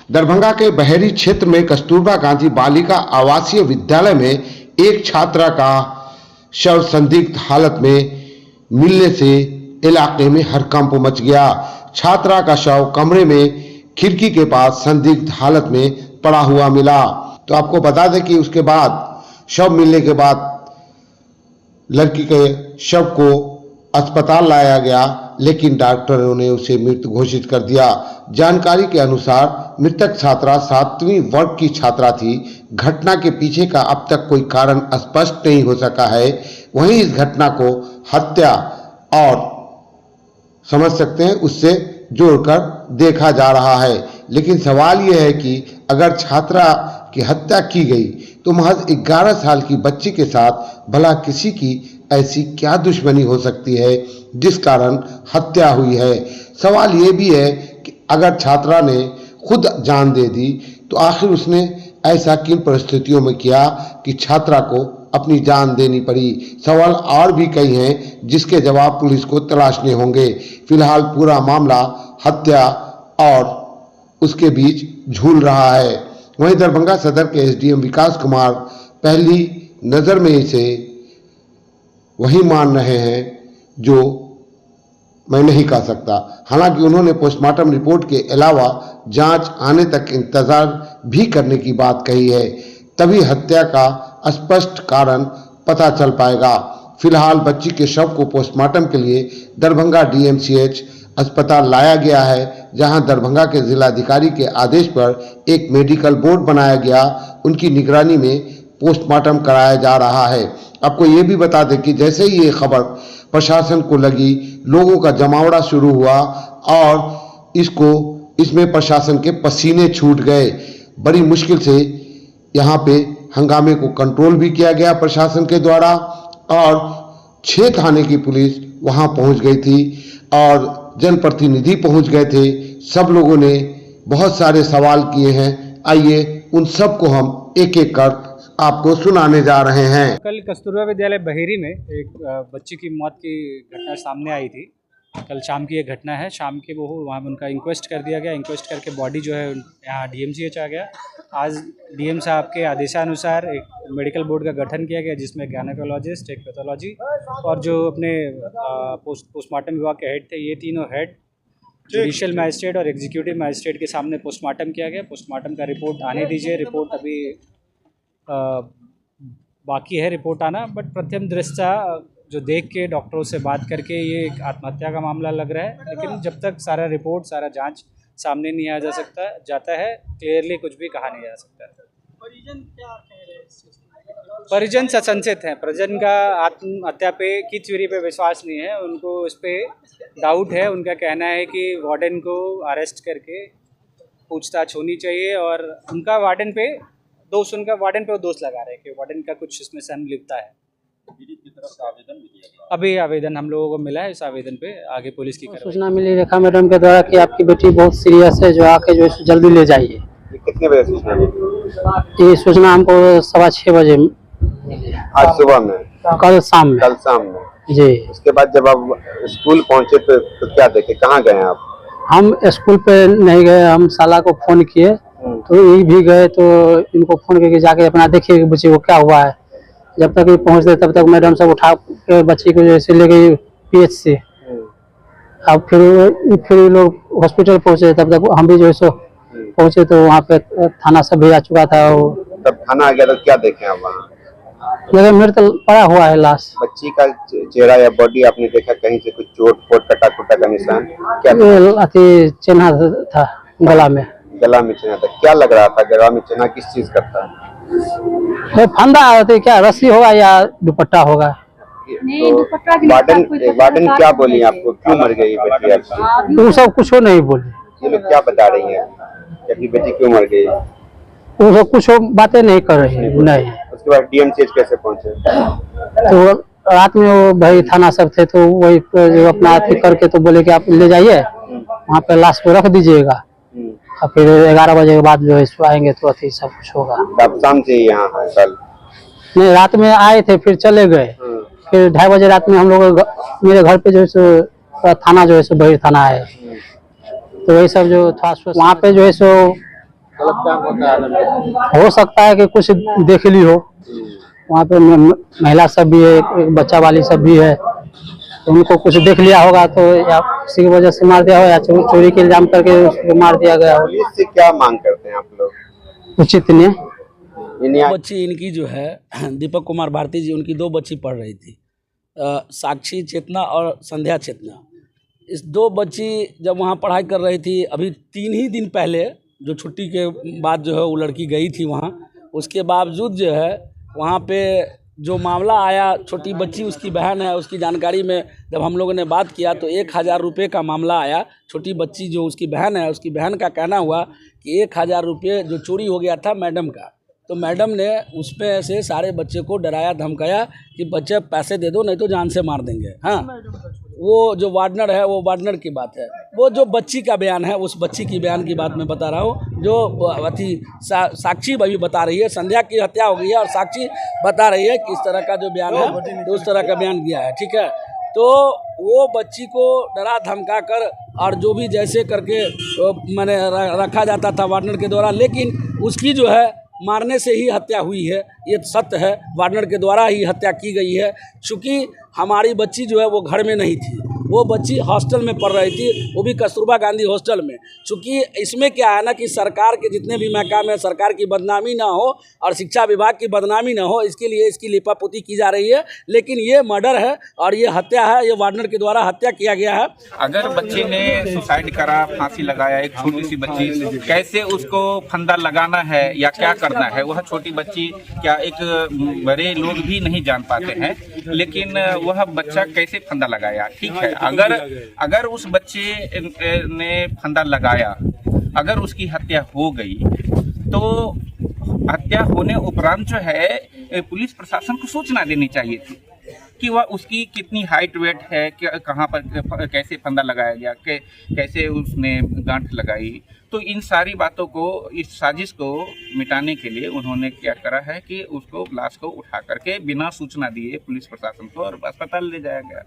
दरभंगा के बहेरी क्षेत्र में कस्तूरबा गांधी बालिका आवासीय विद्यालय में एक छात्रा का शव संदिग्ध हालत में मिलने से इलाके में हड़कंप मच गया। छात्रा का शव कमरे में खिड़की के पास संदिग्ध हालत में पड़ा हुआ मिला। तो आपको बता दें कि उसके बाद शव मिलने के बाद लड़की के शव को अस्पताल लाया गया, लेकिन डॉक्टरों ने उसे मृत घोषित कर दिया। जानकारी के अनुसार मृतक छात्रा 7वीं वर्ग की छात्रा थी। घटना के पीछे का अब तक कोई कारण स्पष्ट नहीं हो सका है। वहीं इस घटना को हत्या और समझ सकते हैं उससे जोड़कर देखा जा रहा है, लेकिन सवाल यह है कि अगर छात्रा की हत्या की गई तो महज 11 साल की बच्ची के साथ भला किसी की ऐसी क्या दुश्मनी हो सकती है जिस कारण हत्या हुई है। सवाल ये भी है कि अगर छात्रा ने खुद जान दे दी तो आखिर उसने ऐसा किन परिस्थितियों में किया कि छात्रा को अपनी जान देनी पड़ी। सवाल और भी कई हैं जिसके जवाब पुलिस को तलाशने होंगे। फिलहाल पूरा मामला हत्या और उसके बीच झूल रहा है। वहीं दरभंगा सदर के एसडीएम विकास कुमार पहली नजर में इसे वही मान रहे हैं जो मैं नहीं कह सकता। हालांकि उन्होंने पोस्टमार्टम रिपोर्ट के अलावा जांच आने तक इंतजार भी करने की बात कही है, तभी हत्या का स्पष्ट कारण पता चल पाएगा। फिलहाल बच्ची के शव को पोस्टमार्टम के लिए दरभंगा डीएमसीएच अस्पताल लाया गया है, जहां दरभंगा के जिलाधिकारी के आदेश पर एक मेडिकल बोर्ड बनाया गया। उनकी निगरानी में पोस्टमार्टम कराया जा रहा है। आपको ये भी बता दें कि जैसे ही ये खबर प्रशासन को लगी, लोगों का जमावड़ा शुरू हुआ और इसमें प्रशासन के पसीने छूट गए। बड़ी मुश्किल से यहाँ पे हंगामे को कंट्रोल भी किया गया प्रशासन के द्वारा और 6 थाने की पुलिस वहां पहुंच गई थी और जनप्रतिनिधि पहुंच गए थे। सब लोगों ने बहुत सारे सवाल किए हैं। आइए उन सब को हम एक एक कर आपको सुनाने जा रहे हैं। कल कस्तूरबा विद्यालय बहेरी में एक बच्ची की मौत की घटना सामने आई थी। कल शाम की ये घटना है। शाम के वो वहाँ उनका इंक्वेस्ट कर दिया गया। इंक्वेस्ट करके बॉडी जो है यहाँ डीएमसीएच आ गया। आज डीएम साहब के आदेशानुसार एक मेडिकल बोर्ड का गठन किया गया, जिसमें गायनेकोलॉजिस्ट, एक पैथोलॉजी और जो अपने पोस्टमार्टम विभाग के हेड थे, ये तीनों हेड जुडिशियल मजिस्ट्रेट और एग्जीक्यूटिव मजिस्ट्रेट के सामने पोस्टमार्टम किया गया। पोस्टमार्टम का रिपोर्ट आने दीजिए। रिपोर्ट अभी बाकी है रिपोर्ट आना, बट प्रथम दृष्टया जो देख के डॉक्टरों से बात करके ये एक आत्महत्या का मामला लग रहा है। लेकिन जब तक सारा रिपोर्ट, सारा जांच सामने नहीं आ जाता है, क्लियरली कुछ भी कहा नहीं जा सकता है। परिजन क्या कह रहे हैं? परिजन सशंसित हैं। परिजन का आत्महत्या पे की थ्योरी पे विश्वास नहीं है, उनको इस पे डाउट है। उनका कहना है कि वार्डन को अरेस्ट करके पूछताछ होनी चाहिए और उनका वार्डन पे दोष लगा रहे हैं कि वार्डन का कुछ इसमें संलिप्तता है। पीड़ित की तरफ से आवेदन भी दिया गया। अभी आवेदन हम लोगों को मिला है। इस आवेदन पे आगे पुलिस की सूचना मिली रेखा मैडम के द्वारा कि आपकी बेटी बहुत सीरियस है, जो आके जो है जल्दी ले जाइए। कितने बजे सूचना मिली? ये सूचना हमको 6:15 बजे आज सुबह में, कल शाम में जी। उसके बाद जब आप स्कूल पहुंचे तो क्या देखे, कहाँ गए आप? हम स्कूल पे नहीं गए, हम साला को फोन किए तो ये भी गए, तो इनको फोन करके जाके अपना देखिए कि बच्चे को क्या हुआ है। जब तक ये पहुंचते तब तक मैडम सब उठा के बच्ची को जैसे ले गई पीएच से। अब फिर लोग हॉस्पिटल पहुंचे, तब तक हम भी जो है सो पहुंचे तो वहाँ पे थाना सब भी आ चुका था। तब थाना आ गया तो क्या देखे आप वहाँ? जगह मृत पड़ा हुआ है लाश। बच्ची का चेहरा या बॉडी आपने देखा कहीं से कुछ चोट फोट कटा का निशान क्या? अति चिन्ह था गला में चिन्ह था। क्या लग रहा था गला में चिन्ह किस चीज का था? फंदा होते क्या, रस्सी होगा या दुपट्टा होगा? तो वार्डन क्या बोली आपको, क्यों मर गई बेटी आपकी? वो सब कुछ नहीं बोले। ये लोग क्या बता रही है कि बेटी क्यों मर गई? वो सब कुछ बातें नहीं कर रही है। नहीं। उसके बाद डीएमसीएच कैसे पहुंचे? तो रात में वो भाई थाना सब थे, तो वही जो अपना अथी करके तो बोले कि आप ले जाइए, वहाँ पे लाश को रख दीजिएगा और फिर 11 बजे के बाद जो है आएंगे तो अथी सब कुछ होगा। आप शाम से यहाँ है कल? नहीं, रात में आए थे फिर चले गए। फिर 2:30 बजे रात में हम लोग मेरे घर पे जो है सो थाना जो है सो बहेरी थाना है, तो वही सब जो था वहाँ पे जो है सो गलत काम होता है। हो सकता है कि कुछ देख ली हो, वहाँ पे महिला सब भी है, एक बच्चा वाली सब भी है, तो उनको कुछ देख लिया होगा तो या किसी की वजह से मार दिया हो या चोरी के इल्जाम करके उसको मार दिया गया हो। पुलिस से क्या मांग करते हैं आप लोग? उचित न्याय। बच्ची इनकी जो है दीपक कुमार भारती जी, उनकी 2 बच्ची पढ़ रही थी, साक्षी चेतना और संध्या चेतना। इस 2 बच्ची जब वहाँ पढ़ाई कर रही थी, अभी 3 ही दिन पहले जो छुट्टी के बाद जो है वो लड़की गई थी वहाँ, उसके बावजूद जो है वहाँ पे जो मामला आया, छोटी बच्ची उसकी बहन है, उसकी जानकारी में जब हम लोगों ने बात किया तो 1000 रुपये का मामला आया। छोटी बच्ची जो उसकी बहन है, उसकी बहन का कहना हुआ कि 1000 रुपये जो चोरी हो गया था मैडम का, तो मैडम ने उस पे से सारे बच्चे को डराया धमकाया कि बच्चे पैसे दे दो नहीं तो जान से मार देंगे। हाँ, वो जो वार्डनर है, वो वार्डनर की बात है। वो जो बच्ची का बयान है, उस बच्ची की बयान की बात मैं बता रहा हूँ, जो अथी साक्षी भी बता रही है, संध्या की हत्या हो गई है और साक्षी बता रही है कि इस तरह का जो बयान है तो उस तरह का बयान दिया है। ठीक है, तो वो बच्ची को डरा धमका कर और जो भी जैसे करके मैंने रखा जाता था वार्डनर के द्वारा, लेकिन उसकी जो है मारने से ही हत्या हुई है, ये सत्य है। वार्डनर के द्वारा ही हत्या की गई है, चूँकि हमारी बच्ची जो है वो घर में नहीं थी, वो बच्ची हॉस्टल में पढ़ रही थी, वो भी कस्तूरबा गांधी हॉस्टल में। चूँकि इसमें क्या है ना कि सरकार के जितने भी महकामे हैं, सरकार की बदनामी ना हो और शिक्षा विभाग की बदनामी ना हो, इसके लिए इसकी लिपापोती की जा रही है। लेकिन ये मर्डर है और ये हत्या है, ये वार्डनर के द्वारा हत्या किया गया है। अगर बच्चे ने सुसाइड करा, फांसी लगाया, एक छोटी सी बच्ची, कैसे उसको फंदा लगाना है या क्या करना है, वह छोटी बच्ची क्या एक बड़े लोग भी नहीं जान पाते हैं, लेकिन वह बच्चा कैसे फंदा लगाया। ठीक है, अगर उस बच्चे ने फंदा लगाया, अगर उसकी हत्या हो गई तो हत्या होने उपरांत जो है पुलिस प्रशासन को सूचना देनी चाहिए थी कि वह उसकी कितनी हाइट वेट है, कहाँ पर कैसे फंदा लगाया गया, कैसे उसने गांठ लगाई। तो इन सारी बातों को, इस साजिश को मिटाने के लिए उन्होंने क्या करा है कि उसको लाश को उठा करके बिना सूचना दिए पुलिस प्रशासन को और अस्पताल ले जाया गया।